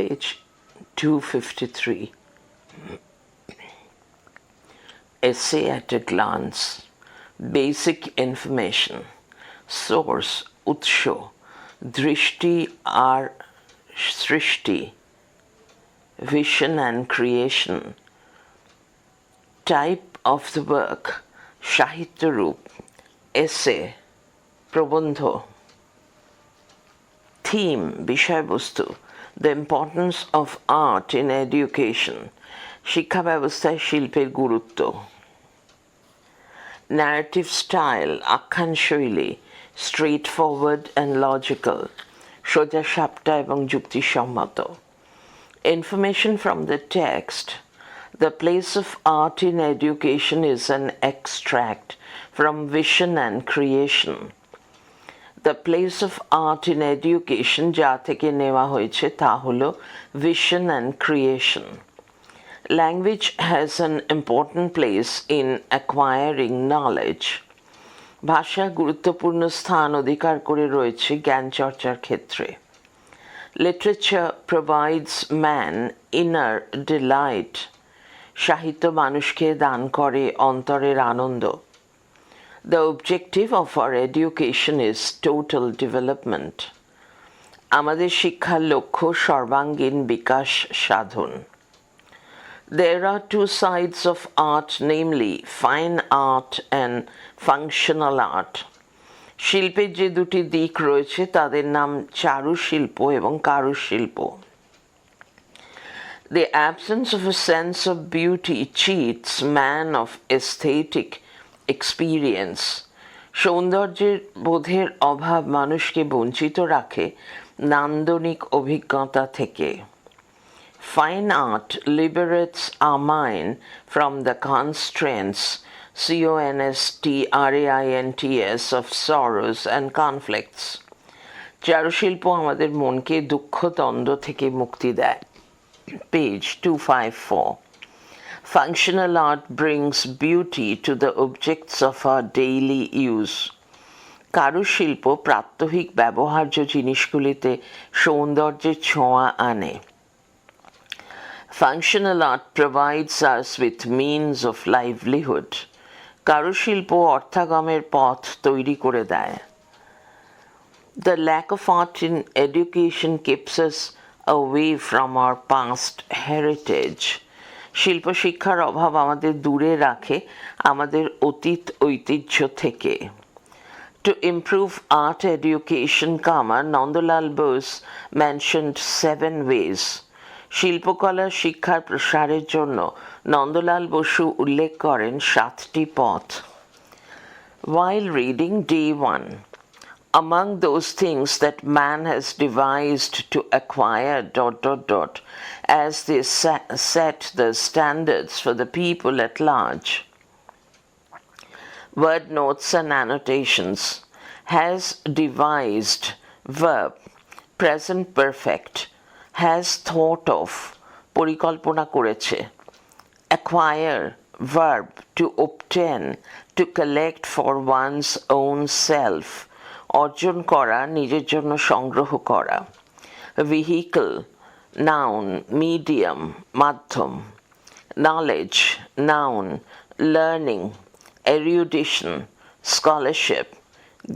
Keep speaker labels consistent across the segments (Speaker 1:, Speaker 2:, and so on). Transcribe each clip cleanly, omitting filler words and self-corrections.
Speaker 1: page 253. Essay at a glance. Basic information. Source, Utsho. Drishti ar Srishti. Vision and creation. Type of the work. Sahitya Roop. Essay. Prabandho. Theme, Bishayabosthu. The importance of art in education. শিক্ষা ব্যবস্থায় শিল্পের গুরুত্ব। Narrative style, আখ্যান শৈলী, straightforward and logical, সোজা সাপটা এবং যুক্তিসম্মত। Information from the text. The place of art in education is an extract from Vision and Creation. The place of art in education যা থেকে নেওয়া হয়েছে তা হলো Vision and Creation. Language has an important place in acquiring knowledge. ভাষা গুরুত্বপূর্ণ স্থান অধিকার করে রয়েছে জ্ঞান চর্চার ক্ষেত্রে। Literature provides man inner delight. সাহিত্য মানুষকে দান করে অন্তরের আনন্দ। The objective of our education is total development. আমাদের শিক্ষার লক্ষ্য সর্বাঙ্গীন বিকাশ সাধন। There are two sides of art, namely fine art and functional art. শিল্পের যে দুটি দিক রয়েছে তাদের নাম চারুশিল্প এবং কারুশিল্প। The absence of a sense of beauty cheats man of aesthetic experience. সৌন্দর্যের বোধের অভাব মানুষকে বঞ্চিত রাখে নান্দনিক অভিজ্ঞতা থেকে। Fine art liberates our mind from the constraints, constraints of sorrows and conflicts. চারুশিল্প আমাদের মনকে দুঃখ দ্বন্দ্ব থেকে মুক্তি দেয়। Page 254. Functional art brings beauty to the objects of our daily use. কারুশিল্প প্রাত্যহিক ব্যবহার্য জিনিসগুলিতে সৌন্দর্যের ছোঁয়া আনে। Functional art provides us with means of livelihood. কারুশিল্প অর্থাগমের পথ তৈরি করে দেয়। The lack of art in education keeps us away from our past heritage. শিল্প শিক্ষার অভাব আমাদের দূরে রাখে আমাদের অতীত ঐতিহ্য থেকে। To improve art education, Nandalal Bose mentioned 7 ways. শিল্পকলার শিক্ষার প্রসারের জন্য নন্দলাল বসু উল্লেখ করেন 7টি পথ। While reading day 1, among those things that man has devised to acquire ... as they set the standards for the people at large. Word notes and annotations. Has devised, verb, present perfect. Has thought of, পরিকল্পনা করেছে। Acquire, verb, to obtain, to collect for one's own self, অর্জন করা, নিজের জন্য সংগ্রহ করা। Vehicle, noun, medium, মাধ্যম। Knowledge, noun, learning, erudition, scholarship,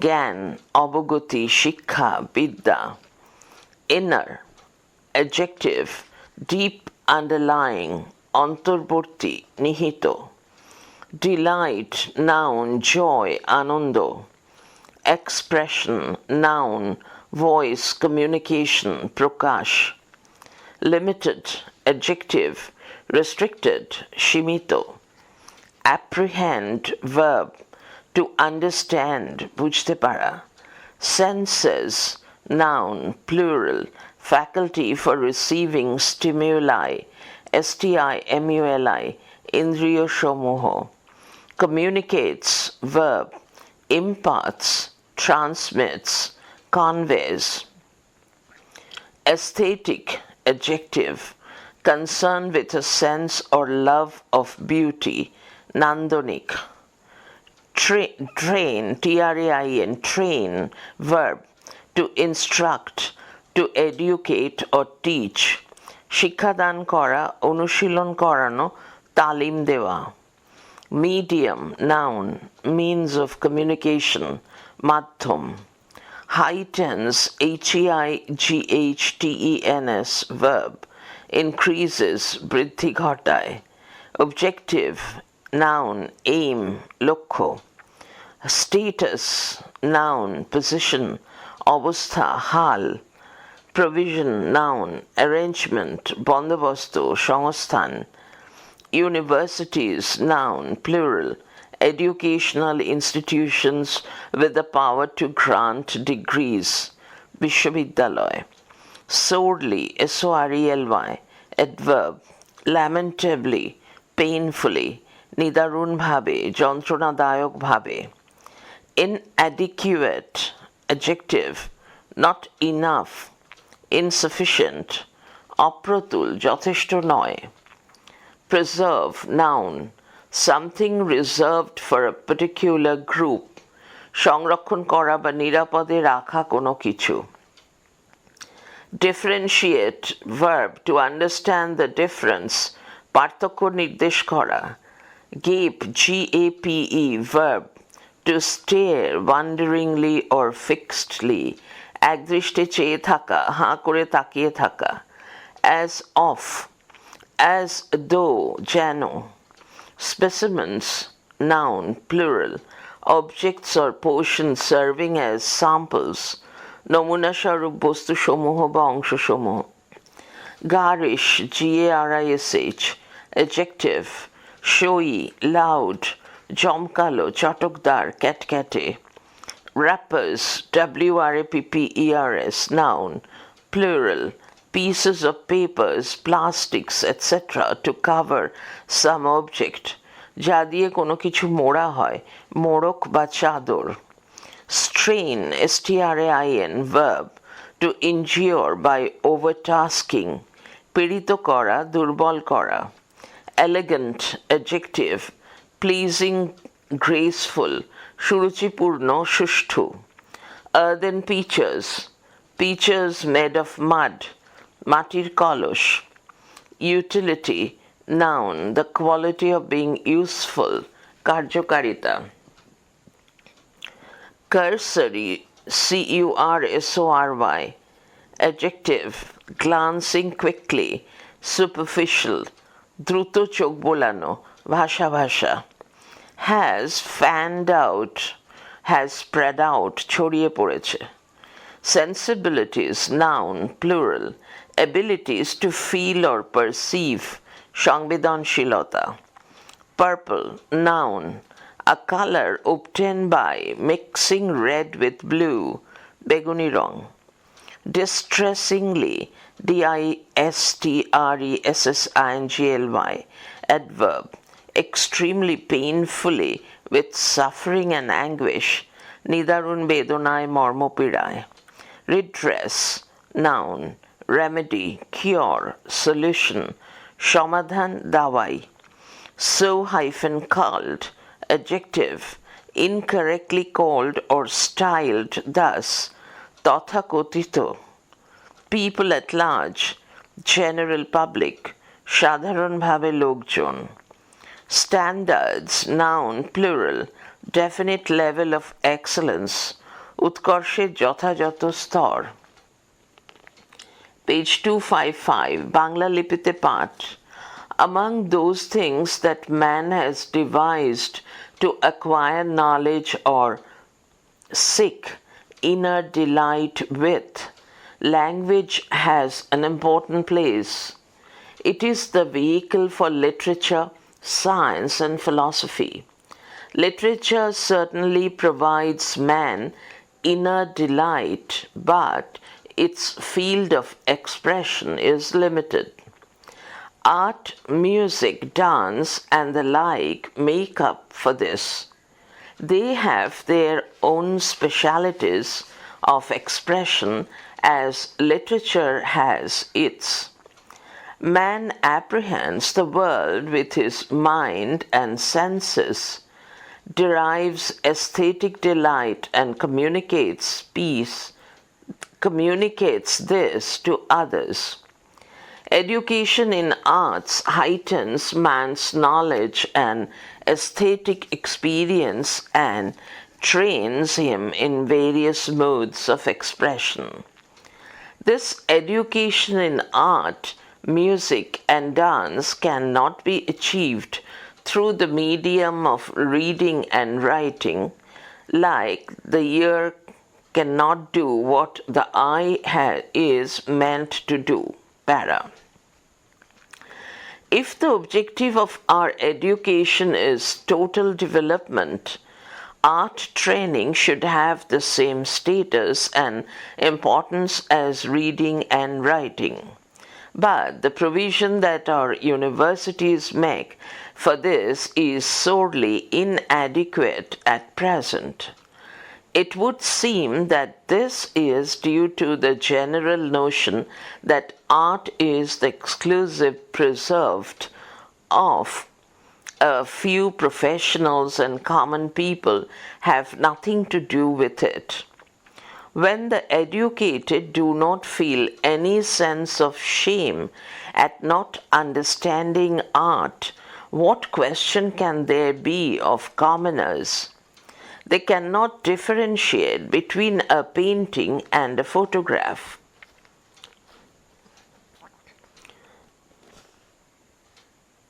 Speaker 1: জ্ঞান, অবগতি, শিক্ষা, বিদ্যা। Inner, adjective, deep underlying, অন্তর্বর্তী, নিহিত। Delight, noun, joy, আনন্দ। Expression, noun, voice, communication, প্রকাশ। Limited, adjective, restricted, সীমিত। Apprehend, verb, to understand, বুঝতে পারা। Senses, noun, plural, faculty for receiving stimuli, stimuli, ইন্দ্রিয় সমূহ। Communicates, verb, imparts, transmits, conveys. Aesthetic, adjective, concerned with a sense or love of beauty, nandonik. Train, train, train, verb, to instruct, to educate or teach, শিক্ষাদান করা, অনুশীলন করানো, তালিম দেওয়া। Medium, noun, means of communication, মাধ্যম। High tense, heightense, verb, increases, বৃদ্ধি ঘটায়। Objective, noun, aim, লক্ষ্য। Status, noun, position, অবস্থা, হাল। Provision, noun, arrangement, বন্দোবস্ত, সংস্থান। Universities, noun, plural, educational institutions with the power to grant degrees, বিশ্ববিদ্যালয়। Sorely, sorely, adverb, lamentably, painfully, নিদারুণভাবে, যন্ত্রণাদায়কভাবে। Inadequate, adjective, not enough, insufficient, অপ্রতুল, যথেষ্ট নয়। Preserve, noun, something reserved for a particular group, সংরক্ষণ করা বা নিরাপদে রাখা কোনো কিছু। Differentiate, verb, to understand the difference, পার্থক্য নির্দেশ করা। Gape, gape, verb, to stare wonderingly or fixedly, একদৃষ্টে চেয়ে থাকা, হাঁ করে তাকিয়ে থাকা। As of, as though, যেন। Specimens, noun, plural, objects or portions serving as samples, নমুনা স্বরূপ বস্তুসমূহ বা অংশসমূহ। Garish, garish, adjective, showy, loud, জমকালো, চটকদার, ক্যাটক্যাটে। Wrappers, wrappers, noun, plural, pieces of papers, plastics, etc. to cover some object, যা দিয়ে কোনো কিছু মোড়া হয়, মোড়ক বা চাদর। Strain, strain, verb, to injure by overtasking, পীড়িত করা, দুর্বল করা। Elegant, adjective, pleasing, graceful, সুরুচিপূর্ণ, সুষ্ঠু। Earthen pitchers, pitchers made of mud, মাটির কলস। Utility, noun, the quality of being useful, কার্যকারিতা। Cursory, cursory, adjective, glancing quickly, superficial, দ্রুত চোখ বোলানো, ভাষা ভাষা। Has fanned out, has spread out, ছড়িয়ে পড়েছে। Sensibilities, noun, plural, abilities to feel or perceive, সংবেদনশীলতা। Purple, noun, a color obtained by mixing red with blue, বেগুনি রং। Distressingly, distressingly, adverb, extremely painfully, with suffering and anguish, নিদারুণ বেদনায় মর্মপীড়ায়। Redress, noun, remedy, cure, solution, সমাধান, দাওয়াই। So-called, adjective, incorrectly called or styled thus, তথাকথিত। People at large, general public, সাধারণভাবে লোকজন। Standards, noun, plural, definite level of excellence, উৎকর্ষের যথাযথ স্তর। Page 255, Bangla লিপিতে পাঠ। Among those things that man has devised to acquire knowledge or seek inner delight with, language has an important place. It is the vehicle for literature, science, and philosophy. Literature certainly provides man inner delight, but its field of expression is limited. Art, music, dance, and the like make up for this. They have their own specialities of expression as literature has its. Man apprehends the world with his mind and senses, derives aesthetic delight and communicates this to others. Education in arts heightens man's knowledge and aesthetic experience and trains him in various modes of expression. This education in art, music, and dance cannot be achieved through the medium of reading and writing, like the ear cannot do what the eye is meant to do. Para. If the objective of our education is total development, art training should have the same status and importance as reading and writing. But the provision that our universities make for this is sorely inadequate at present. It would seem that this is due to the general notion that art is the exclusive preserved of a few professionals and common people have nothing to do with it. When the educated do not feel any sense of shame at not understanding art, what question can there be of commoners? They cannot differentiate between a painting and a photograph.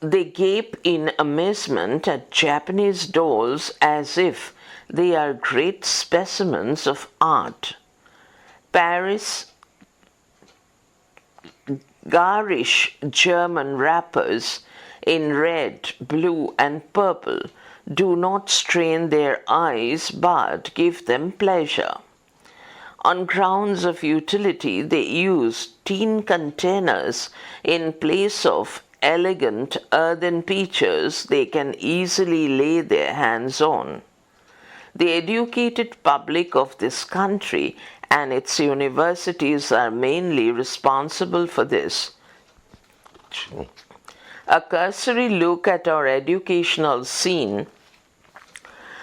Speaker 1: They gape in amazement at Japanese dolls as if they are great specimens of art. Paris garish German wrappers in red, blue, and purple do not strain their eyes but give them pleasure. On grounds of utility, they use tin containers in place of elegant earthen pitchers they can easily lay their hands on. The educated public of this country and its universities are mainly responsible for this. A cursory look at our educational scene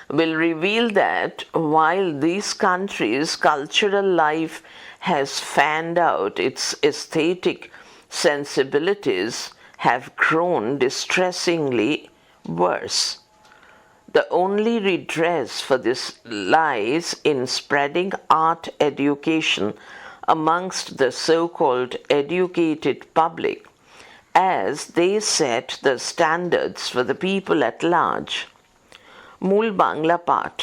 Speaker 1: will reveal that while these countries' cultural life has fanned out, its aesthetic sensibilities have grown distressingly worse. The only redress for this lies in spreading art education amongst the so-called educated public, as they set the standards for the people at large. মূল বাংলা পাঠ।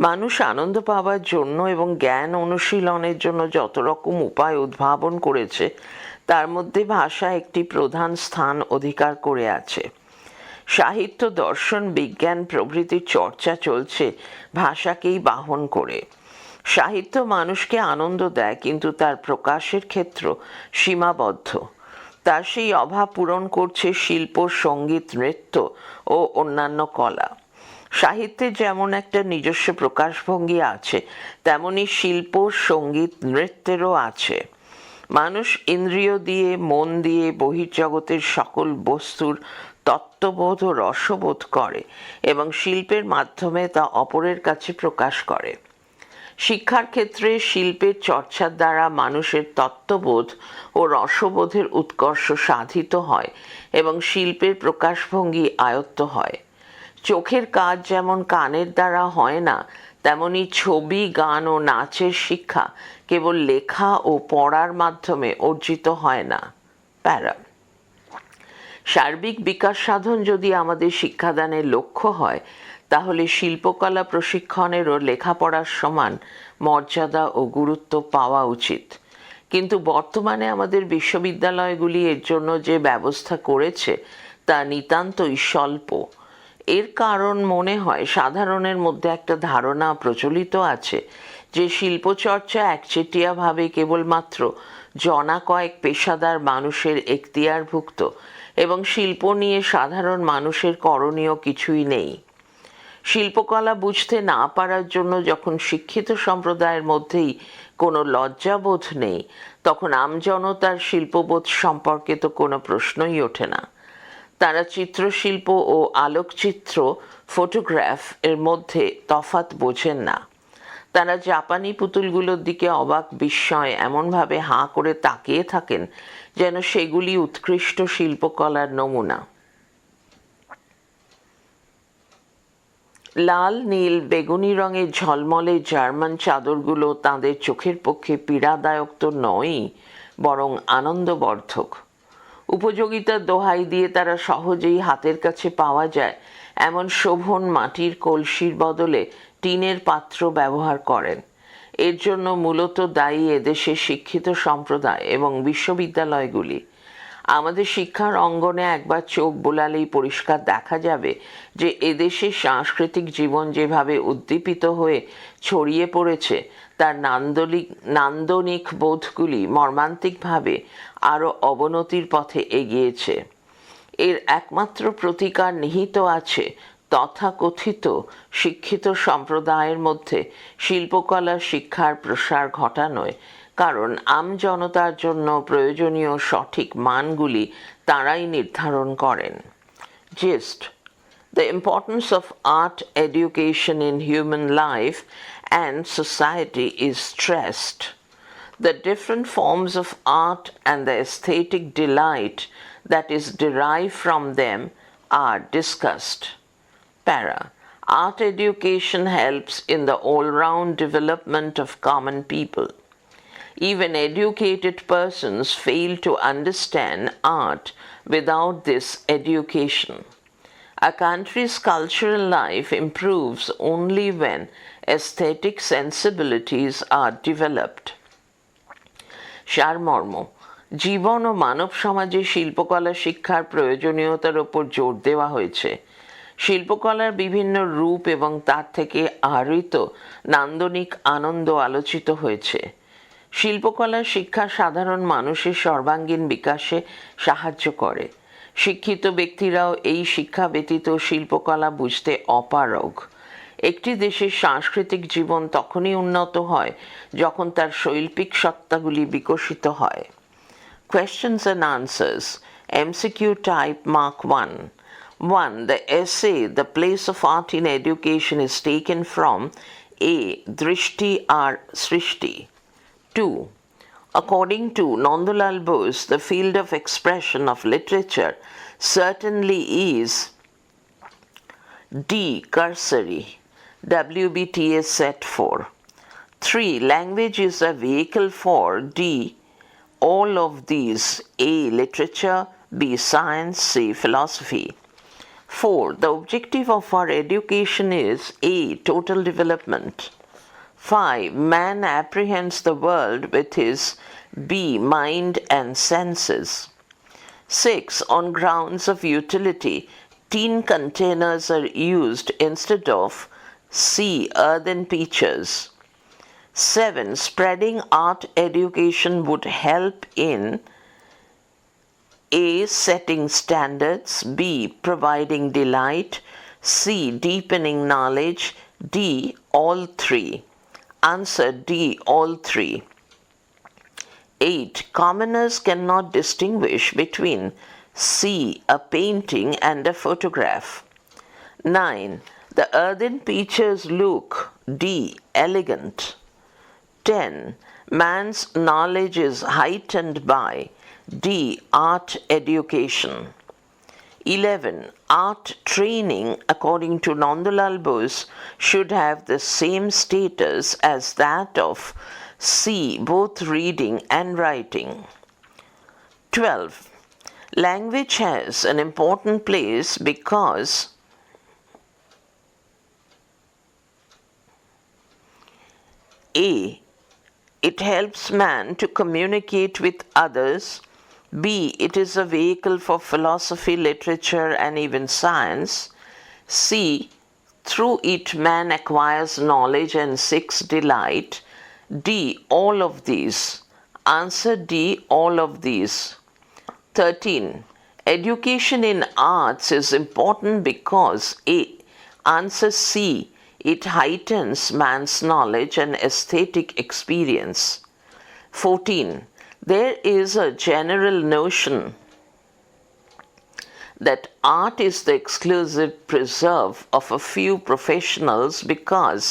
Speaker 1: মানুষ আনন্দ পাওয়ার জন্য এবং জ্ঞান অনুশীলনের জন্য যত রকম উপায় উদ্ভাবন করেছে, তার মধ্যে ভাষা একটি প্রধান স্থান অধিকার করে আছে। সাহিত্য, দর্শন, বিজ্ঞান প্রভৃতির চর্চা চলছে ভাষাকেই বাহন করে। সাহিত্য মানুষকে আনন্দ দেয়, কিন্তু তার প্রকাশের ক্ষেত্র সীমাবদ্ধ। তার সেই অভাব পূরণ করছে শিল্প, সঙ্গীত, নৃত্য ও অন্যান্য কলা। সাহিত্যের যেমন একটা নিজস্ব প্রকাশভঙ্গি আছে, তেমনি শিল্প, সঙ্গীত, নৃত্যেরও আছে। মানুষ ইন্দ্রিয় দিয়ে, মন দিয়ে বহির্জগতের সকল বস্তুর তত্ত্ববোধ ও রসবোধ করে এবং শিল্পের মাধ্যমে তা অপরের কাছে প্রকাশ করে। শিক্ষার ক্ষেত্রে শিল্পের চর্চার দ্বারা মানুষের তত্ত্ববোধ ও রসবোধের উৎকর্ষ সাধিত হয় এবং শিল্পের প্রকাশভঙ্গি আয়ত্ত হয়। চোখের কাজ যেমন কানের দ্বারা হয় না, তেমনি ছবি, গান ও নাচের শিক্ষা কেবল লেখা ও পড়ার মাধ্যমে অর্জিত হয় না। প্যারা। সার্বিক বিকাশ সাধন যদি আমাদের শিক্ষাদানের লক্ষ্য হয়, তাহলে শিল্পকলা প্রশিক্ষণেরও লেখাপড়ার সমান মর্যাদা ও গুরুত্ব পাওয়া উচিত। কিন্তু বর্তমানে আমাদের বিশ্ববিদ্যালয়গুলি এর জন্য যে ব্যবস্থা করেছে তা নিতান্তই স্বল্প। এর কারণ মনে হয় সাধারণের মধ্যে একটা ধারণা প্রচলিত আছে যে শিল্পচর্চা একচেটিয়াভাবে কেবলমাত্র জনা কয়েক পেশাদার মানুষের এখতিয়ারভুক্ত এবং শিল্প নিয়ে সাধারণ মানুষের করণীয় কিছুই নেই। শিল্পকলা বুঝতে না পারার জন্য যখন শিক্ষিত সম্প্রদায়ের মধ্যেই কোনো লজ্জাবোধ নেই, তখন আমজনতার শিল্পবোধ সম্পর্কে তো কোনো প্রশ্নই ওঠে না। তারা চিত্রশিল্প ও আলোকচিত্র, ফটোগ্রাফ এর মধ্যে তফাৎ বোঝেন না। তারা জাপানি পুতুলগুলোর দিকে অবাক বিস্ময় এমনভাবে হাঁ করে তাকিয়ে থাকেন যেন সেগুলি উৎকৃষ্ট শিল্পকলার নমুনা। লাল, নীল, বেগুনি রঙের ঝলমলে জার্মান চাদরগুলো তাঁদের চোখের পক্ষে পীড়াদায়ক তো নয়ই, বরং আনন্দবর্ধক। উপযোগিতার দোহাই দিয়ে তারা সহজেই হাতের কাছে পাওয়া যায় এমন শোভন মাটির কলসির বদলে টিনের পাত্র ব্যবহার করেন। এর জন্য মূলত দায়ী এদেশের শিক্ষিত সম্প্রদায় এবং বিশ্ববিদ্যালয়গুলি। আমাদের শিক্ষার অঙ্গনে একবার চোখ বোলালেই পরিষ্কার দেখা যাবে যে এদেশের সাংস্কৃতিক জীবন যেভাবে উদ্দীপিত হয়ে ছড়িয়ে পড়েছে তার নান্দনিক বোধগুলি মর্মান্তিকভাবে আরও অবনতির পথে এগিয়েছে। এর একমাত্র প্রতিকার নিহিত আছে তথাকথিত শিক্ষিত সম্প্রদায়ের মধ্যে শিল্পকলার শিক্ষার প্রসার ঘটানোয়, কারণ আমজনতার জন্য প্রয়োজনীয় সঠিক মানগুলি তাঁরাই নির্ধারণ করেন। Gist: The importance of art education in human life and society is stressed. The different forms of art and the aesthetic delight that is derived from them are discussed. Para: Art education helps in the all-round development of common people. Even educated persons fail to understand art without this education. A country's cultural life improves only when aesthetic sensibilities are developed. সারমর্ম: জীবন ও মানব সমাজে শিল্পকলা শিক্ষার প্রয়োজনীয়তার ওপর জোর দেওয়া হয়েছে। শিল্পকলার বিভিন্ন রূপ এবং তার থেকে আহরিত নান্দনিক আনন্দ আলোচিত হয়েছে। শিল্পকলার শিক্ষা সাধারণ মানুষের সর্বাঙ্গীন বিকাশে সাহায্য করে। শিক্ষিত ব্যক্তিরাও এই শিক্ষা ব্যতীত শিল্পকলা বুঝতে অপারগ। একটি দেশের সাংস্কৃতিক জীবন তখনই উন্নত হয় যখন তার শৈল্পিক সত্তাগুলি বিকশিত হয়। Questions and answers. MCQ type Mark 1. 1. The essay The Place of Art in Education is taken from A. Drishti or Srishti. 2. According to Nandalal Bose, the field of expression of literature certainly is D. Cursory. WBTS Set 4. 3. Language is a vehicle for D. All of these: A. Literature, B. Science, C. Philosophy. 4. The objective of our education is A. Total development. 5. Man apprehends the world with his B. Mind and senses. 6. On grounds of utility, tin containers are used instead of C. Earthen pitchers. 7. Spreading art education would help in A. Setting standards, B. Providing delight, C. Deepening knowledge, D. All three. Answer: D. All three. 8. Commoners cannot distinguish between C. A painting and a photograph. 9. The earthen pitchers look D. Elegant. 10. Man's knowledge is heightened by D. Art education. 11. Art training, according to Nandalal Bose, should have the same status as that of C. Both reading and writing. 12. Language has an important place because A. It helps man to communicate with others. B. It is a vehicle for philosophy, literature, and even science. C. Through it man acquires knowledge and seeks delight. D. All of these. Answer: D. All of these. 13. Education in arts is important because A. Answer: C. It heightens man's knowledge and aesthetic experience. 14. There is a general notion that art is the exclusive preserve of a few professionals because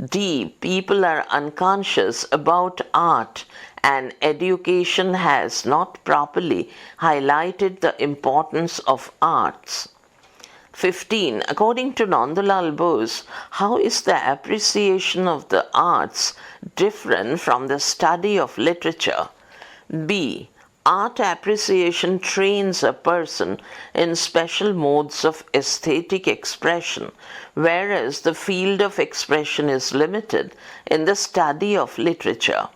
Speaker 1: D. People are unconscious about art and education has not properly highlighted the importance of arts. 15. According to Nandalal Bose, how is the appreciation of the arts different from the study of literature? B. Art appreciation trains a person in special modes of aesthetic expression, whereas the field of expression is limited in the study of literature.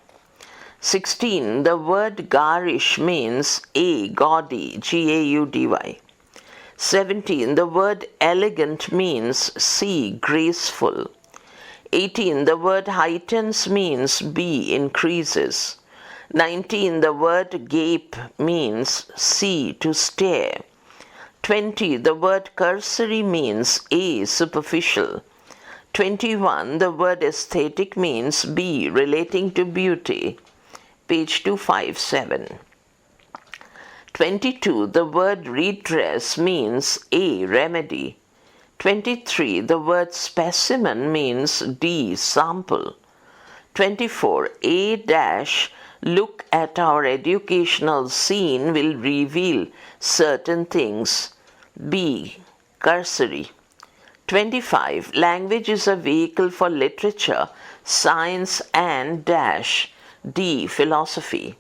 Speaker 1: 16. The word garish means A. Gaudy, G-A-U-D-Y. 17. The word elegant means C. Graceful. 18. The word heightens means B. Increases. 19. The word gape means C. To stare. 20. The word cursory means A. Superficial. 21. The word aesthetic means B. Relating to beauty. Page 257. 22. The word redress means A. Remedy. 23. The word specimen means D. Sample. 24. A dash look at our educational scene will reveal certain things. B. Cursory. 25. Language is a vehicle for literature, science and dash D. Philosophy.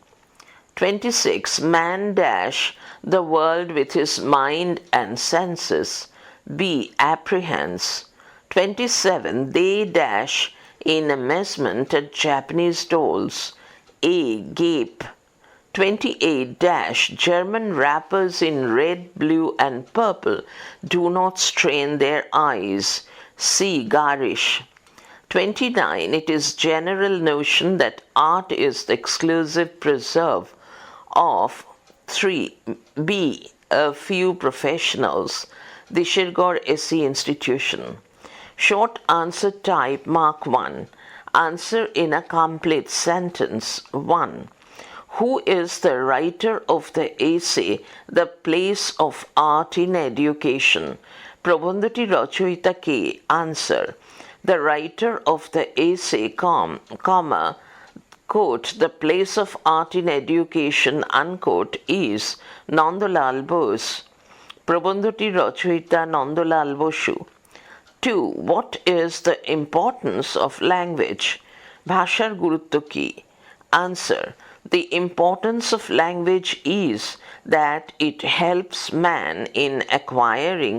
Speaker 1: 26. Man dash the world with his mind and senses. B. Apprehends. 27. They dash in amazement at Japanese dolls. A. Gape. 28. Dash German rappers in red, blue and purple do not strain their eyes. C. Garish. 29. It is general notion that art is the exclusive preserve of 3. B. A few professionals. Dishirgor SC Institution. Short answer type mark 1. Answer in a complete sentence. 1. Who is the writer of the essay The Place of Art in Education? প্রবন্ধটি রচয়িতা কে? Answer. The writer of the essay, quote, The Place of Art in Education, unquote, is Nandalal Bose. প্রবন্ধটি রচয়িতা Nandalal Basu. 2. What is the importance of language? ভাষার গুরুত্ব কি? Answer. The importance of language is that it helps man in acquiring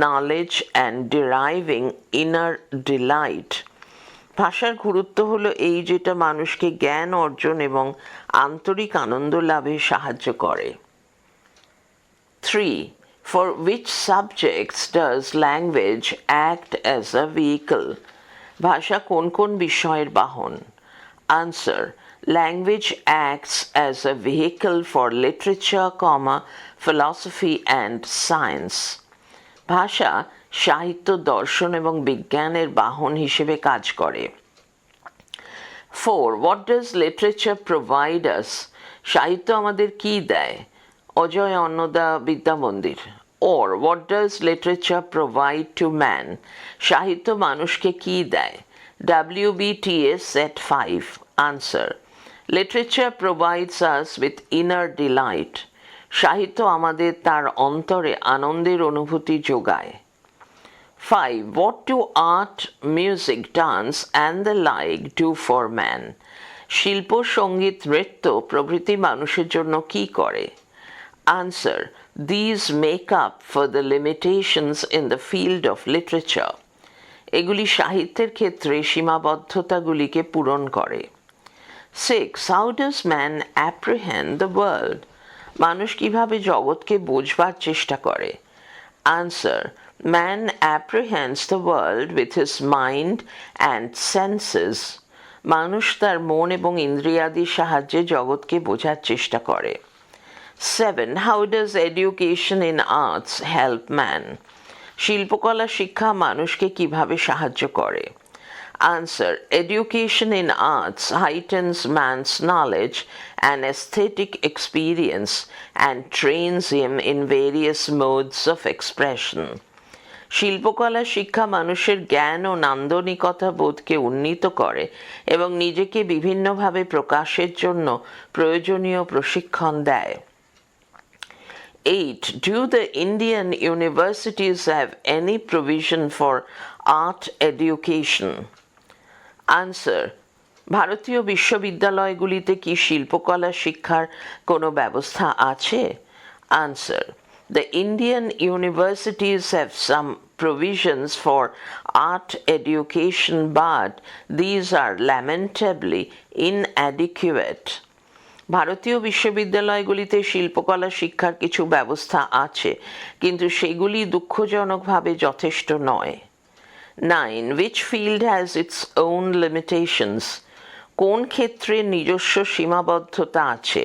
Speaker 1: knowledge and deriving inner delight. ভাষার গুরুত্ব হলো এই যেটা মানুষকে জ্ঞান অর্জন এবং আন্তরিক আনন্দ লাভে সাহায্য করে। 3. For which subjects does language act as a vehicle? ভাষা কোন কোন বিষয়ের বাহন? Answer. Language acts as a vehicle for literature, philosophy and science. ভাষা সাহিত্য, দর্শন এবং বিজ্ঞানের বাহন হিসেবে কাজ করে। 4. What does literature provide us? সাহিত্য আমাদের কি দেয়? অজয় অন্নদা বিদ্যা মন্দির। Or what does literature provide to man? সাহিত্য মানুষকে কি দেয়? WBTS Set 5. Answer. Literature provides us with inner delight. সাহিত্য আমাদের তার অন্তরে আনন্দের অনুভূতি যোগায়। 5. What do art, music, dance and the like do for man? শিল্প, সঙ্গীত, নৃত্য প্রভৃতি মানুষের জন্য কি করে? Answer. These make up for the limitations in the field of literature. এগুলি সাহিত্যের ক্ষেত্রে সীমাবদ্ধতাগুলিকে পূরণ করে। 6. How does man apprehend the world? মানুষ কিভাবে জগৎকে বোঝবার চেষ্টা করে? Answer. Man apprehends the world with his mind and senses. মানুষ তার মন এবং ইন্দ্রিয়াদির সাহায্যে জগৎকে বোঝার চেষ্টা করে। 7. How does education in arts help man? শিল্পকলা শিক্ষা মানুষকে কিভাবে সাহায্য করে? Answer. Education in arts heightens man's knowledge and aesthetic experience and trains him in various modes of expression. শিল্পকলা শিক্ষা মানুষের জ্ঞান ও নান্দনিকতা বোধকে উন্নীত করে এবং নিজেকে বিভিন্নভাবে প্রকাশের জন্য প্রয়োজনীয় প্রশিক্ষণ দেয়। 8. Do the Indian universities have any provision for art education? Answer. ভারতীয় বিশ্ববিদ্যালয়গুলিতে কি শিল্পকলা শিক্ষার কোনো ব্যবস্থা আছে? Answer. The Indian universities have some provisions for art education, but these are lamentably inadequate. ভারতীয় বিশ্ববিদ্যালয়গুলিতে শিল্পকলা শিক্ষার কিছু ব্যবস্থা আছে, কিন্তু সেগুলি দুঃখজনকভাবে যথেষ্ট নয়। 9. Which field has its own limitations? কোন ক্ষেত্রে নিজস্ব সীমাবদ্ধতা আছে?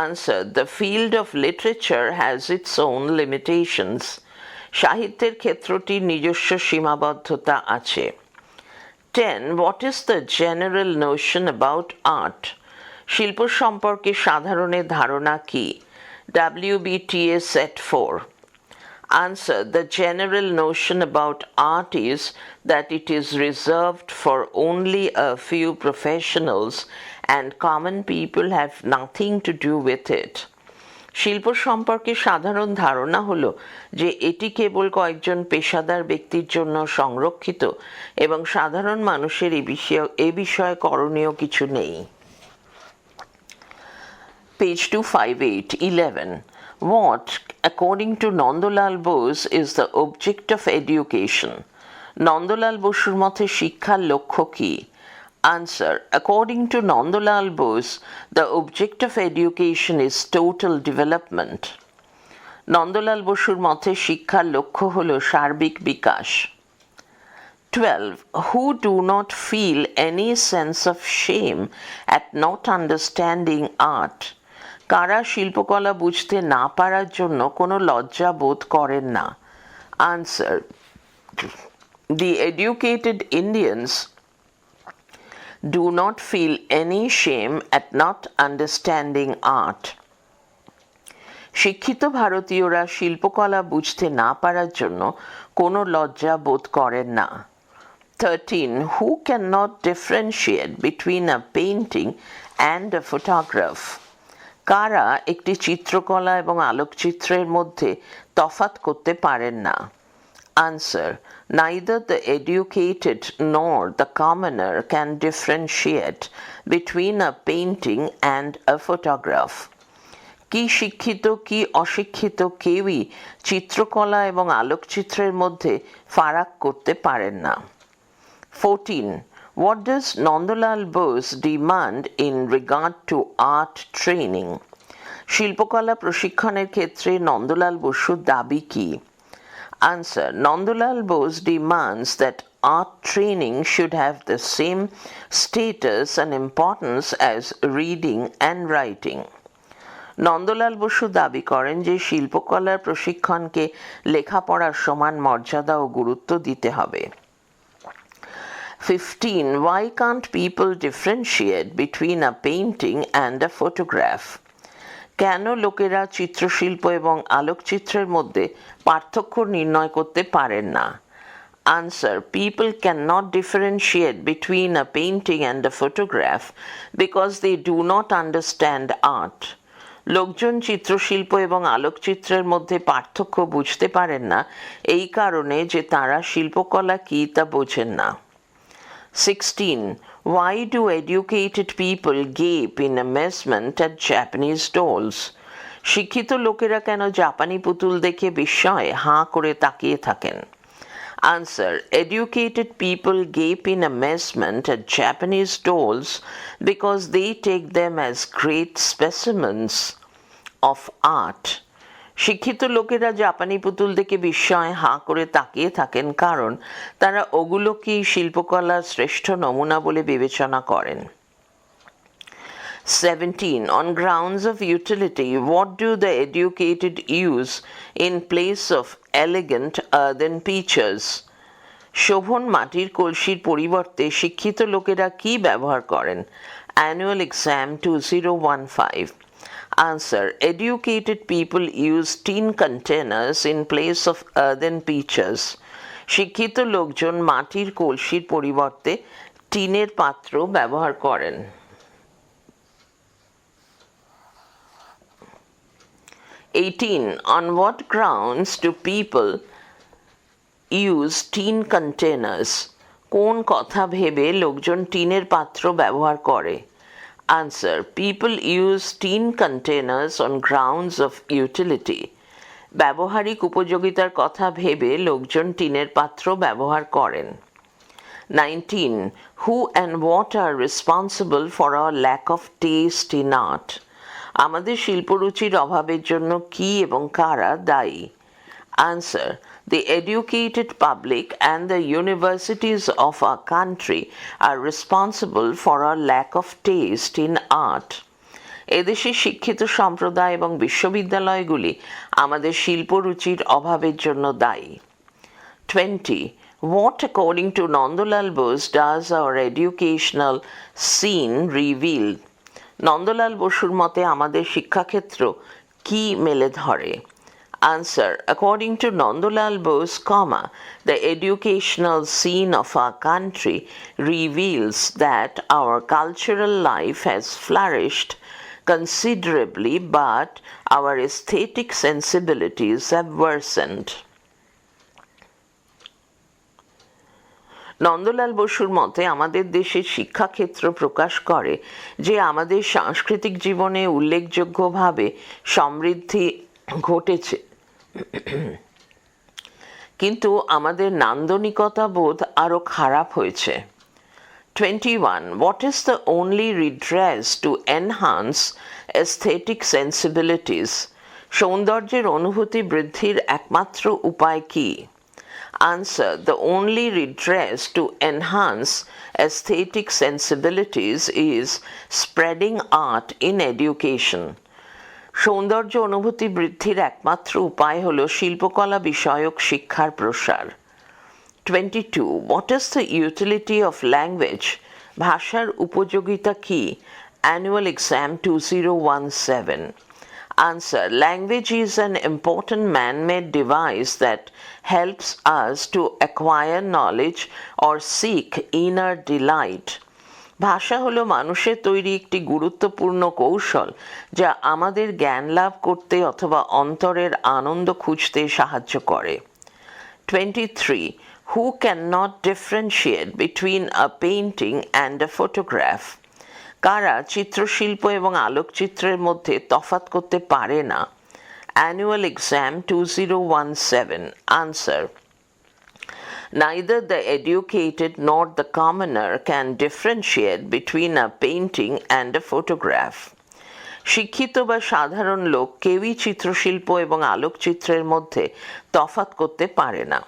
Speaker 1: Answer. The field of literature has its own limitations. সাহিত্যের ক্ষেত্রটির নিজস্ব সীমাবদ্ধতা আছে। 10. What is the general notion about art? শিল্প সম্পর্কে সাধারণের ধারণা কি? WBTA Set 4. Answer. The general notion about art is that it is reserved for only a few professionals and common people have nothing to do with it. শিল্প সম্পর্কে সাধারণ ধারণা হলো যে এটি কেবল কয়েকজন পেশাদার ব্যক্তির জন্য সংরক্ষিত এবং সাধারণ মানুষের এ বিষয়ে করণীয় কিছু নেই। Page 258, 11. What, according to Nandalal Bose, is the object of education? Nandalal বসুর মতে শিক্ষার লক্ষ্য কি? Answer. According to Nandalal Bose, the object of education is total development. Nandalal বসুর মতে শিক্ষার লক্ষ্য হল সার্বিক বিকাশ। 12. Who do not feel any sense of shame at not understanding art? কারা শিল্পকলা বুঝতে না পারার জন্য কোনো লজ্জা বোধ করেন না? Answer. The educated Indians do not feel any shame at not understanding art. শিক্ষিত ভারতীয়রা শিল্পকলা বুঝতে না পারার জন্য কোনো লজ্জা বোধ করেন না। 13. Who cannot differentiate between a painting and a photograph? কারা একটি চিত্রকলা এবং আলোকচিত্রের মধ্যে তফাৎ করতে পারেন না? Answer. Neither the educated nor the commoner can differentiate between a painting and a photograph. কি শিক্ষিত কি অশিক্ষিত কেউই চিত্রকলা এবং আলোকচিত্রের মধ্যে ফারাক করতে পারেন না। 14. What does Nandalal Bose demand in regard to art training? শিল্পকলা প্রশিক্ষণের ক্ষেত্রে নন্দলাল বসুর দাবি কি? Answer. Nandalal Bose demands that art training should have the same status and importance as reading and writing. Nandalal Basu দাবি করেন যে শিল্পকলার প্রশিক্ষণকে লেখাপড়ার সমান মর্যাদা ও গুরুত্ব দিতে হবে। 15. Why can't people differentiate between a painting and a photograph? কেন লোকেরা চিত্রশিল্প এবং আলোকচিত্রের মধ্যে পার্থক্য নির্ণয় করতে পারেন না? Answer. People cannot differentiate between a painting and a photograph because they do not understand art. লোকজন চিত্রশিল্প এবং আলোকচিত্রের মধ্যে পার্থক্য বুঝতে পারেন না এই কারণে যে তারা শিল্পকলা কি তা বোঝেন না। 16. Why do educated people gape in amazement at Japanese dolls? শিক্ষিত লোকেরা কেন জাপানি পুতুল দেখে বিস্ময়ে হাঁ করে তাকিয়ে থাকেন? Answer. Educated people gape in amazement at Japanese dolls because they take them as great specimens of art. শিক্ষিত লোকেরা জাপানি পুতুল দেখে বিস্ময়ে হাঁ করে তাকিয়ে থাকেন কারণ তারা ওগুলোকেই শিল্পকলার শ্রেষ্ঠ নমুনা বলে বিবেচনা করেন। 17. On grounds of utility, what do the educated use in place of elegant earthen pitchers? Sovan মাটির কলসির পরিবর্তে শিক্ষিত লোকেরা কি ব্যবহার করেন? Annual Exam 2015. Answer. Educated people use tin containers in place of earthen pitchers. শিক্ষিত লোকজন মাটির কলসির পরিবর্তে টিনের পাত্র ব্যবহার করেন। 18. On what grounds do people use tin containers? কোন কথা ভেবে লোকজন টিনের পাত্র ব্যবহার করে? Answer. People use tin containers on grounds of utility. ব্যবহারিক উপযোগিতার কথা ভেবে লোকজন টিনের পাত্র ব্যবহার করেন। 19. Who and what are responsible for our lack of taste in art? আমাদের শিল্পরুচির অভাবের জন্য কি এবং কারা দায়ী? Answer. The educated public and the universities of our country are responsible for our lack of taste in art. এদেশের শিক্ষিত সম্প্রদায় এবং বিশ্ববিদ্যালয়গুলি আমাদের শিল্পরুচির অভাবের জন্য দায়ী। 20. What, according to Nandalal Bose, does our educational scene reveal? Nandalal বসুর মতে আমাদের শিক্ষাক্ষেত্র কি মেলে ধরে? Answer. According to Nandalal Bose, the educational scene of our country reveals that our cultural life has flourished considerably, but our aesthetic sensibilities have worsened. Nandalal বসুর মতে আমাদের দেশের শিক্ষাক্ষেত্র প্রকাশ করে যে আমাদের সাংস্কৃতিক জীবনে উল্লেখযোগ্যভাবে সমৃদ্ধি ঘটেছে, কিন্তু আমাদের নান্দনিকতা বোধ আরও খারাপ হয়েছে। 21. What is the only redress to enhance aesthetic sensibilities? সৌন্দর্যের অনুভূতি বৃদ্ধির একমাত্র উপায় কি? Answer. The only redress to enhance aesthetic sensibilities is spreading art in education. সৌন্দর্য অনুভূতি বৃদ্ধির একমাত্র উপায় হল শিল্পকলা বিষয়ক শিক্ষার প্রসার। 22. What is the utility of language? ভাষার উপযোগিতা কি? Annual Exam 2017. Answer. Language is an important man-made device that helps us to acquire knowledge or seek inner delight. ভাষা হলো মানুষের তৈরি একটি গুরুত্বপূর্ণ কৌশল যা আমাদের জ্ঞান লাভ করতে অথবা অন্তরের আনন্দ খুঁজতে সাহায্য করে। 23. Who cannot differentiate between a painting and a photograph? কারা চিত্রশিল্প এবং আলোকচিত্রের মধ্যে তফাৎ করতে পারে না? Annual Exam 2017. Answer. Neither the educated nor the commoner can differentiate between a painting and a photograph. শিক্ষিত বা সাধারণ লোক কেউই চিত্রশিল্প এবং আলোকচিত্রের মধ্যে তফাৎ করতে পারে না।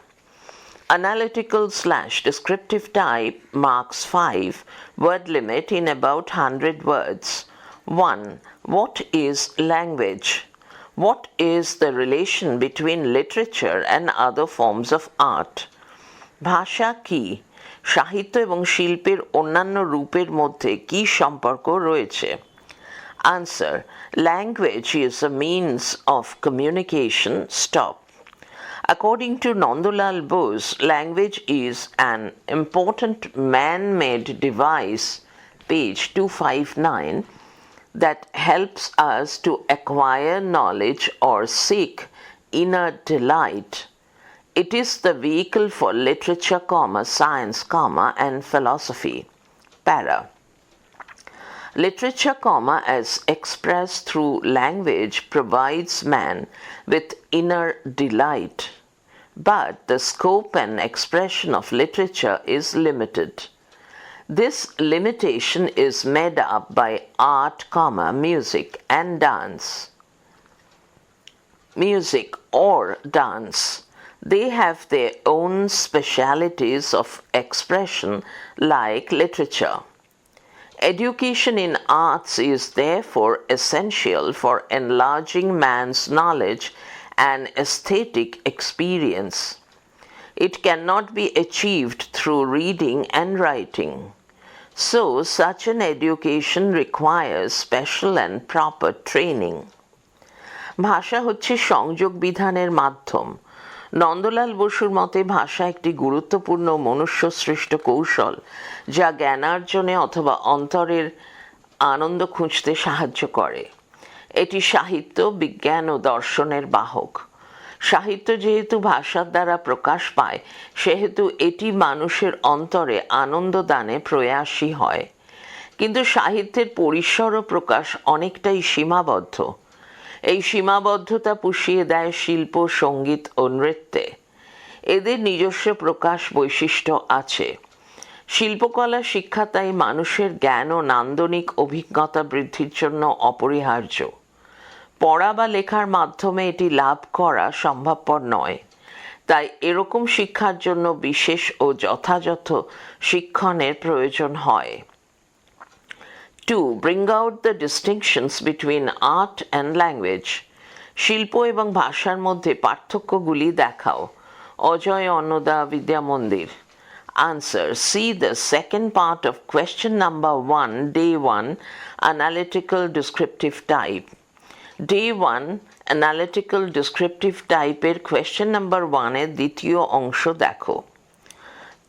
Speaker 1: Analytical/descriptive type marks 5, word limit in about 100 words. 1. What is language? What is the relation between literature and other forms of art? ভাষা কি? সাহিত্য এবং শিল্পের অন্যান্য রূপের মধ্যে কি সম্পর্ক রয়েছে? Answer. Language is a means of communication. Stop. According to Nandalal Bose, language is an important man-made device, page 259, that helps us to acquire knowledge or seek inner delight. It is the vehicle for literature, science, and philosophy. Para. Literature, as expressed through language, provides man with inner delight. But the scope and expression of literature is limited. This limitation is made up by art, music, and dance. Music or dance. They have their own specialities of expression like literature. Education in arts is therefore essential for enlarging man's knowledge and aesthetic experience. It cannot be achieved through reading and writing. So, such an education requires special and proper training. ভাষা হচ্ছে সংযোগ বিধানের মাধ্যম। নন্দলাল বসুর মতে ভাষা একটি গুরুত্বপূর্ণ মনুষ্য সৃষ্ট কৌশল যা জ্ঞানার্জনে অথবা অন্তরের আনন্দ খুঁজতে সাহায্য করে। এটি সাহিত্য, বিজ্ঞান ও দর্শনের বাহক। সাহিত্য যেহেতু ভাষার দ্বারা প্রকাশ পায়, সেহেতু এটি মানুষের অন্তরে আনন্দ দানে প্রয়াসী হয়। কিন্তু সাহিত্যের পরিসর ও প্রকাশ অনেকটাই সীমাবদ্ধ। এই সীমাবদ্ধতা পুষিয়ে দেয় শিল্প, সঙ্গীত ও নৃত্যে। এদের নিজস্ব প্রকাশ বৈশিষ্ট্য আছে। শিল্পকলা শিক্ষা তাই মানুষের জ্ঞান ও নান্দনিক অভিজ্ঞতা বৃদ্ধির জন্য অপরিহার্য। পড়া বা লেখার মাধ্যমে এটি লাভ করা সম্ভবপর নয়। তাই এরকম শিক্ষার জন্য বিশেষ ও যথাযথ শিক্ষণের প্রয়োজন হয়। 2. Bring out the distinctions between art and language. শিল্প এবং ভাষার মধ্যে পার্থক্যগুলি দেখাও। অজয় অন্নদা, বিদ্যা মন্দির। Answer. See the second part of question number 1, day 1, analytical descriptive type. Day 1, analytical descriptive type এর question number 1 এর দ্বিতীয় অংশ দেখো।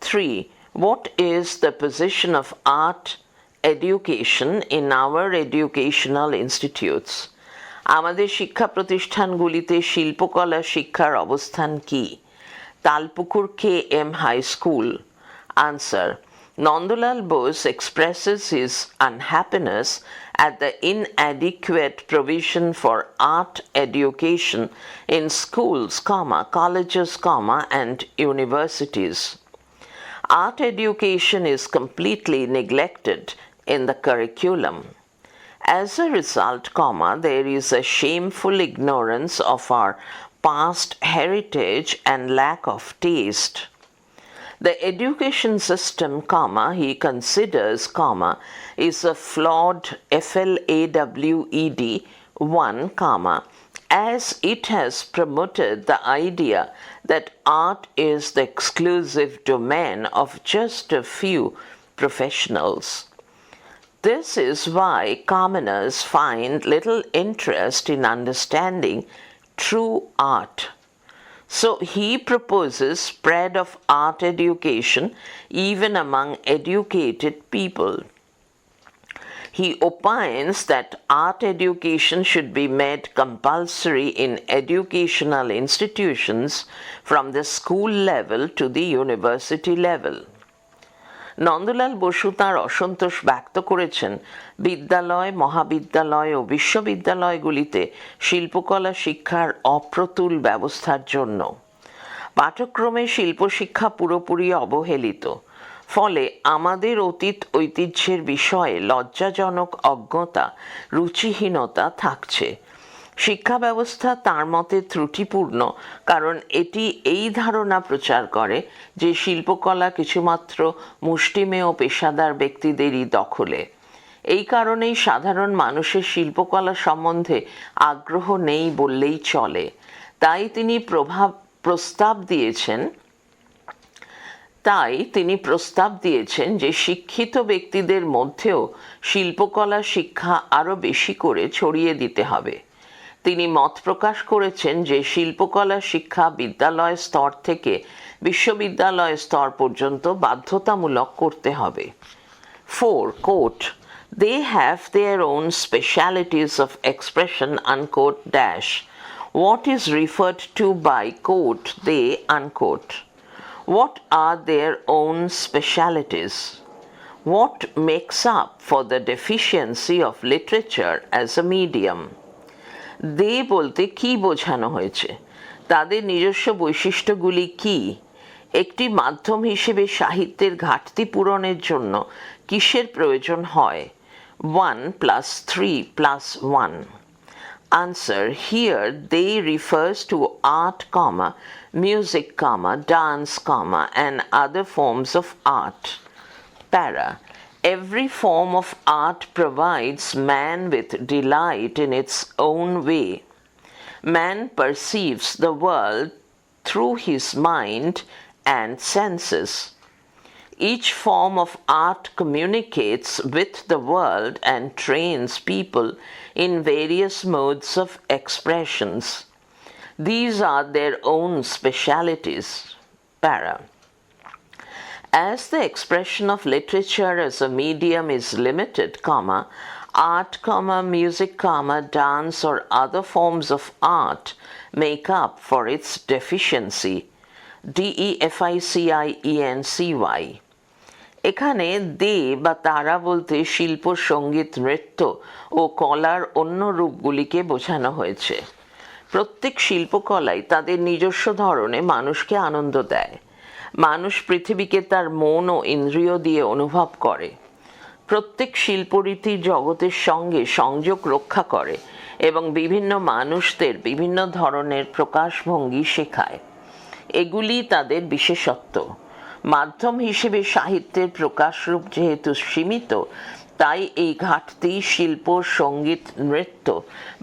Speaker 1: 3. What is the position of art education in our educational institutes? আমাদের শিক্ষা প্রতিষ্ঠানগুলিতে শিল্পকলা শিক্ষার অবস্থান কি? Talpukur KM High School. Answer. Nandalal Bose expresses his unhappiness at the inadequate provision for art education in schools, colleges, and universities. Art education is completely neglected in the curriculum. As a result, there is a shameful ignorance of our past heritage and lack of taste. The education system, he considers, is a flawed FLAWED 1, as it has promoted the idea that art is the exclusive domain of just a few professionals. This is why commoners find little interest in understanding true art. So he proposes spread of art education even among educated people. He opines that art education should be made compulsory in educational institutions from the school level to the university level. Nandalal Basu তাঁর অসন্তোষ ব্যক্ত করেছেন বিদ্যালয়, মহাবিদ্যালয় ও বিশ্ববিদ্যালয়গুলিতে শিল্পকলা শিক্ষার অপ্রতুল ব্যবস্থার জন্য। পাঠ্যক্রমে শিল্পশিক্ষা পুরোপুরি অবহেলিত। ফলে আমাদের অতীত ঐতিহ্যের বিষয়ে লজ্জাজনক অজ্ঞতা, রুচিহীনতা থাকছে। শিক্ষা ব্যবস্থা তার মতে ত্রুটিপূর্ণ, কারণ এটি এই ধারণা প্রচার করে যে শিল্পকলা কিছুমাত্র মুষ্টিমেয় পেশাদার ব্যক্তিদেরই দখলে। এই কারণেই সাধারণ মানুষের শিল্পকলা সম্বন্ধে আগ্রহ নেই বললেই চলে। তাই তিনি প্রস্তাব দিয়েছেন যে শিক্ষিত ব্যক্তিদের মধ্যেও শিল্পকলা শিক্ষা আরও বেশি করে ছড়িয়ে দিতে হবে। তিনি মত প্রকাশ করেছেন যে শিল্পকলা শিক্ষা বিদ্যালয় স্তর থেকে বিশ্ববিদ্যালয় স্তর পর্যন্ত বাধ্যতামূলক করতে হবে। 4. Quote, they have their own specialities of expression, unquote, dash. What is referred to by, quote, they, unquote? What are their own specialities? What makes up for the deficiency of literature as a medium? দে বলতে কি বোঝানো হয়েছে? তাদের নিজস্ব বৈশিষ্ট্যগুলি কি? একটি মাধ্যম হিসেবে সাহিত্যের ঘাটতি পূরণের জন্য কিসের প্রয়োজন হয়? 1 + 3 + 1. Answer. Here they refers to art, music, dance, and other forms of art. Para. Every form of art provides man with delight in its own way. Man perceives the world through his mind and senses. Each form of art communicates with the world and trains people in various modes of expressions. These are their own specialities. Para. As the expression of literature as a medium is limited, art, music, dance or other forms of art make up for its deficiency. DEFICIENCY. এখানে দে বা তারা বলতে শিল্প, সঙ্গীত, নৃত্য ও কলার অন্য রূপগুলিকে বোঝানো হয়েছে। প্রত্যেক শিল্পকলাই তাদের নিজস্ব ধরনে মানুষকে আনন্দ দেয়। মানুষ পৃথিবীকে তার মন ও ইন্দ্রিয় দিয়ে অনুভব করে। প্রত্যেক শিল্পরীতি জগতের সঙ্গে সংযোগ রক্ষা করে এবং বিভিন্ন মানুষদের বিভিন্ন ধরনের প্রকাশভঙ্গি শেখায়। এগুলি তাদের বিশেষত্ব। মাধ্যম হিসেবে সাহিত্যের প্রকাশরূপ যেহেতু সীমিত, তাই এই ঘাটতি শিল্প, সঙ্গীত, নৃত্য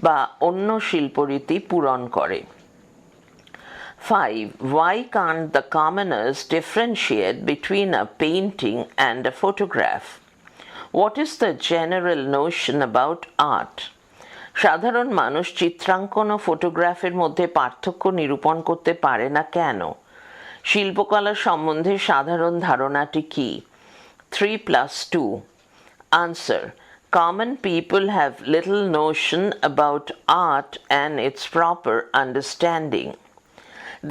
Speaker 1: বা অন্য শিল্পরীতি পূরণ করে। 5. Why can't the commoners differentiate between a painting and a photograph? What is the general notion about art? সাধারণ মানুষ চিত্রাঙ্কন ও ফটোগ্রাফের মধ্যে পার্থক্য নিরূপণ করতে পারে না কেন? শিল্পকলা সম্বন্ধে সাধারণ ধারণাটি কি? 3+2. Answer. Common people have little notion about art and its proper understanding.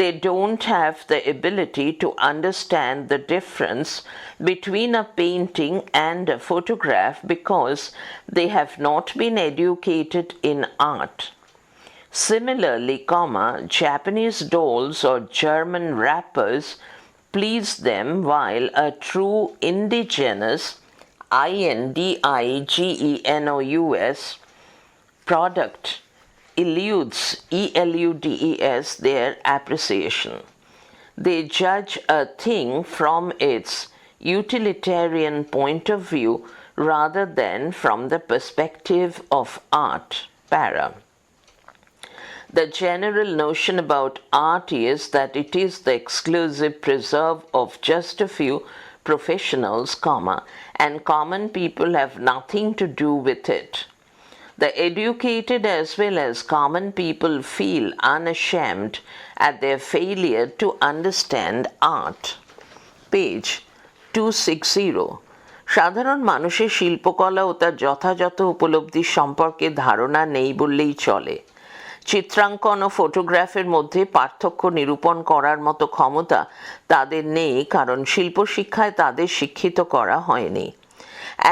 Speaker 1: They don't have the ability to understand the difference between a painting and a photograph because they have not been educated in art. Similarly, Japanese dolls or German rappers please them while a true indigenous INDIGENOUS product eludes their appreciation. They judge a thing from its utilitarian point of view rather than from the perspective of art. Para. The general notion about art is that it is the exclusive preserve of just a few professionals, and common people have nothing to do with it. The educated as well as common people feel unashamed at their failure to understand art. Page 260. সাধারণ মানুষের শিল্পকলা ও তার যথাযথ উপলব্ধি সম্পর্কে ধারণা নেই বললেই চলে। চিত্রাঙ্কন ও ফটোগ্রাফের মধ্যে পার্থক্য নিরূপণ করার মতো ক্ষমতা তাদের নেই, কারণ শিল্পশিক্ষায় তাদের শিক্ষিত করা হয়নি।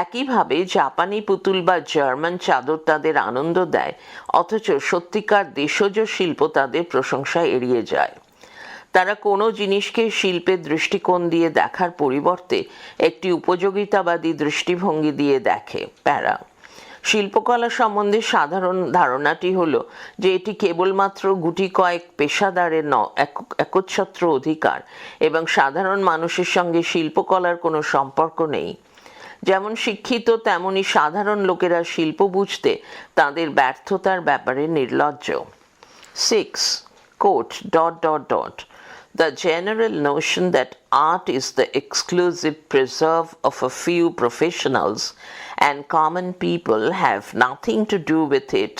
Speaker 1: একইভাবে জাপানি পুতুল বা জার্মান চাদর তাদের আনন্দ দেয়, অথচ সত্যিকার দেশজ শিল্প তাদের প্রশংসায় এড়িয়ে যায়। তারা কোনো জিনিসকে শিল্পের দৃষ্টিকোণ দিয়ে দেখার পরিবর্তে একটি উপযোগিতাবাদী দৃষ্টিভঙ্গি দিয়ে দেখে। প্যারা। শিল্পকলা সম্বন্ধে সাধারণ ধারণাটি হলো যে এটি কেবলমাত্র গুটি কয়েক পেশাদারের একচ্ছত্র অধিকার এবং সাধারণ মানুষের সঙ্গে শিল্পকলার কোনো সম্পর্ক নেই। যেমন শিক্ষিত তেমনি সাধারণ লোকেরা শিল্প বুঝতে তাদের ব্যর্থতার ব্যাপারে নির্লজ্জ। 6. Quote, ... The general notion that art is the exclusive preserve of a few professionals and common people have nothing to do with it, ...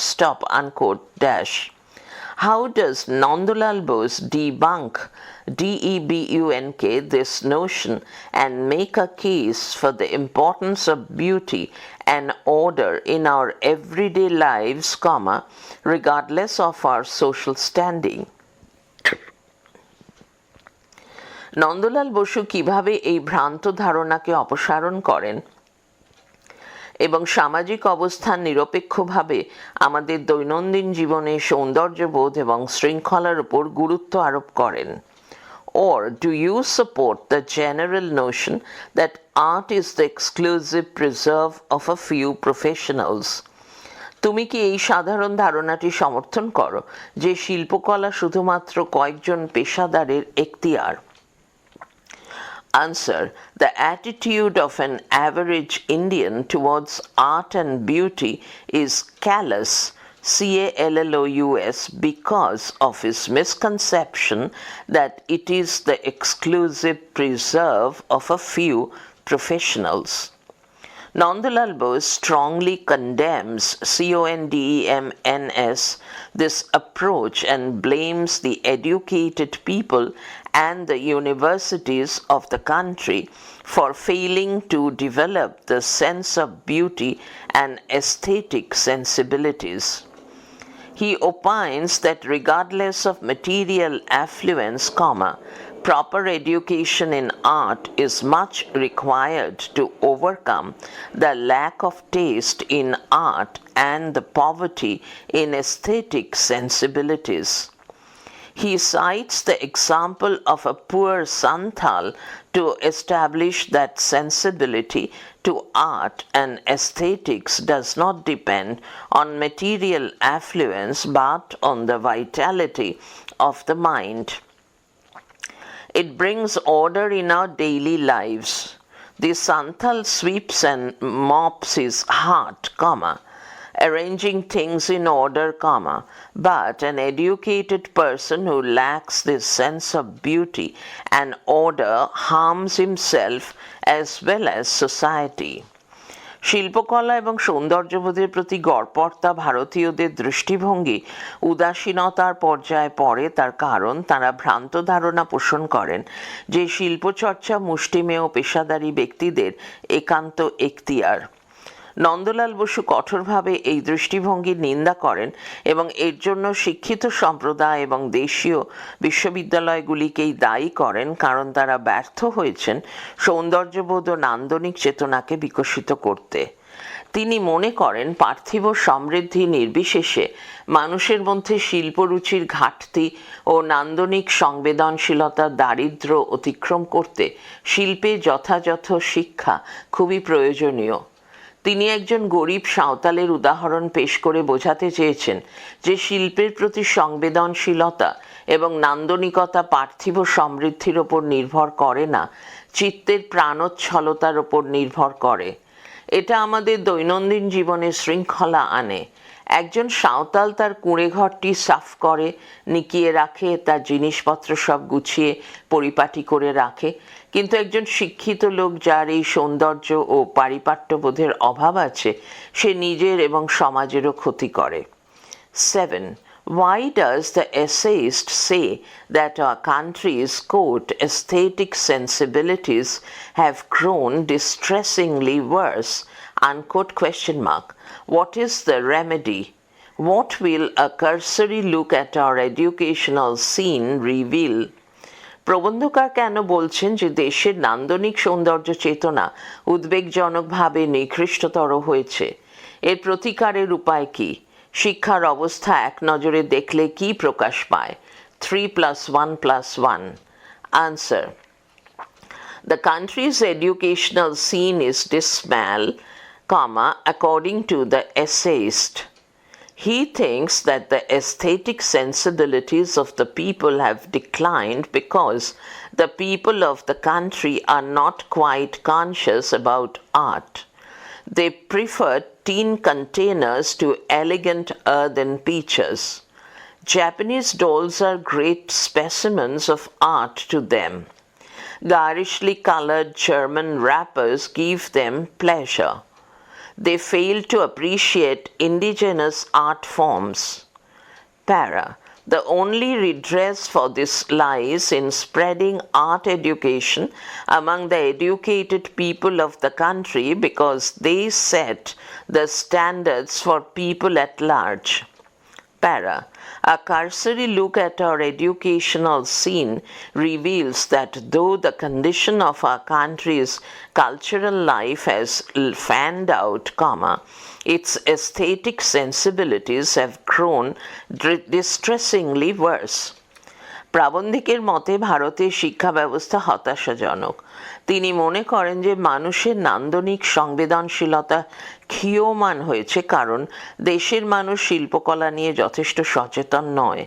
Speaker 1: How does Nandalal Bose debunk this notion and make a case for the importance of beauty and order in our everyday lives, regardless of our social standing? Nandalal Basu কিভাবে এই ভ্রান্ত ধারণাকে অপসারণ করেন এবং সামাজিক অবস্থান নিরপেক্ষভাবে আমাদের দৈনন্দিন জীবনে সৌন্দর্যবোধ এবং শৃঙ্খলার উপর গুরুত্ব আরোপ করেন? Or do you support the general notion that art is the exclusive preserve of a few professionals? তুমি কি এই সাধারণ ধারণাটি সমর্থন করো যে শিল্পকলা শুধুমাত্র কয়েকজন পেশাদারের এখতিয়ার? Answer. The attitude of an average Indian towards art and beauty is callous, CALLOUS, because of his misconception that it is the exclusive preserve of a few professionals. Nandalal Bose strongly condemns CONDEMNS this approach and blames the educated people and the universities of the country for failing to develop the sense of beauty and aesthetic sensibilities. He opines that regardless of material affluence, proper education in art is much required to overcome the lack of taste in art and the poverty in aesthetic sensibilities. He cites the example of a poor Santhal to establish that sensibility to art and aesthetics does not depend on material affluence but on the vitality of the mind. It brings order in our daily lives. The Santhal sweeps and mops his heart, arranging things in order, but an educated person who lacks this sense of beauty and order harms himself as well as society. শিল্পকলা এবং সৌন্দর্যবোধের প্রতি গড়পড়তা ভারতীয়দের দৃষ্টিভঙ্গি উদাসীনতার পর্যায়ে পড়ে, তার কারণ তারা ভ্রান্ত ধারণা পোষণ করেন যে শিল্পচর্চা মুষ্টিমেয় পেশাদারী ব্যক্তিদের একান্ত এখতিয়ার। নন্দলাল বসু কঠোরভাবে এই দৃষ্টিভঙ্গির নিন্দা করেন এবং এর জন্য শিক্ষিত সম্প্রদায় এবং দেশীয় বিশ্ববিদ্যালয়গুলিকেই দায়ী করেন, কারণ তারা ব্যর্থ হয়েছেন সৌন্দর্যবোধ ও নান্দনিক চেতনাকে বিকশিত করতে। তিনি মনে করেন পার্থিব সমৃদ্ধি নির্বিশেষে মানুষের মধ্যে শিল্পরুচির ঘাটতি ও নান্দনিক সংবেদনশীলতার দারিদ্র্য অতিক্রম করতে শিল্পে যথাযথ শিক্ষা খুবই প্রয়োজনীয়। তিনি একজন গরিব সাঁওতালের উদাহরণ পেশ করে বোঝাতে চেয়েছেন যে শিল্পের প্রতি সংবেদনশীলতা এবং নান্দনিকতা পার্থিব সমৃদ্ধির ওপর নির্ভর করে না, চিত্তের প্রাণোচ্ছলতার ওপর নির্ভর করে। এটা আমাদের দৈনন্দিন জীবনে শৃঙ্খলা আনে। একজন সাঁওতাল তার কুঁড়েঘরটি সাফ করে, নিকিয়ে রাখে, তার জিনিসপত্র সব গুছিয়ে পরিপাটি করে রাখে, কিন্তু একজন শিক্ষিত লোক যার এই সৌন্দর্য ও পারিপাট্যবোধের অভাব আছে সে নিজের এবং সমাজেরও ক্ষতি করে। 7. Why does the essayist say that our country's quote aesthetic sensibilities have grown distressingly worse? Unquote question mark. What is the remedy? What will a cursory look at our educational scene reveal? প্রবন্ধকার কেন বলছেন যে দেশের নান্দনিক সৌন্দর্য চেতনা উদ্বেগজনকভাবে নিকৃষ্টতর হয়েছে? এর প্রতিকারের উপায় কি? শিক্ষার অবস্থা এক নজরে দেখলে কি প্রকাশ পায়? 3+1+1. Answer. The country's educational scene is dismal, according to the essayist. He thinks that the aesthetic sensibilities of the people have declined because the people of the country are not quite conscious about art. They prefer tin containers to elegant earthen pitchers. Japanese dolls are great specimens of art to them. Garishly colored German wrappers give them pleasure. They fail to appreciate indigenous art forms. Para. The only redress for this lies in spreading art education among the educated people of the country because they set the standards for people at large. Para. A cursory look at our educational scene reveals that though the condition of our country's cultural life has fanned out, its aesthetic sensibilities have grown distressingly worse. প্রাবন্ধিকের মতে ভারতের শিক্ষা ব্যবস্থা হতাশাজনক। তিনি মনে করেন যে মানুষের নান্দনিক সংবেদনশীলতা ক্ষীয়মান হয়েছে কারণ দেশের মানুষ শিল্পকলা নিয়ে যথেষ্ট সচেতন নয়।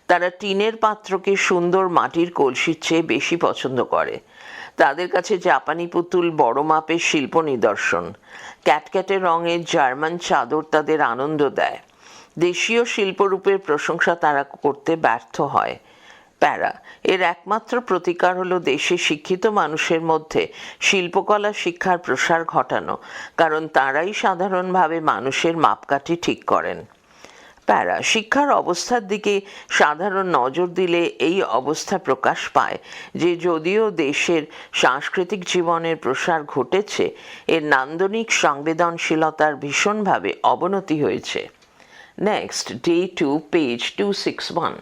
Speaker 1: তারা টিনের পাত্রকে সুন্দর মাটির কলসির চেয়ে বেশি পছন্দ করে। তাদের কাছে জাপানি পুতুল বড় মাপের শিল্প নিদর্শন। ক্যাটক্যাটে রঙের জার্মান চাদর তাদের আনন্দ দেয়। দেশীয় শিল্পরূপের প্রশংসা তারা করতে ব্যর্থ হয়। প্যারা, এর একমাত্র প্রতিকার হলো দেশে শিক্ষিত মানুষের মধ্যে শিল্পকলা শিক্ষার প্রসার ঘটানো, কারণ তারাই সাধারণভাবে মানুষের মাপকাঠি ঠিক করেন। প্যারা, শিক্ষার অবস্থার দিকে সাধারণ নজর দিলে এই অবস্থা প্রকাশ পায় যে যদিও দেশের সাংস্কৃতিক জীবনের প্রসার ঘটেছে, এর নান্দনিক সংবেদনশীলতার ভীষণভাবে অবনতি হয়েছে। Next, Day 2, page 261.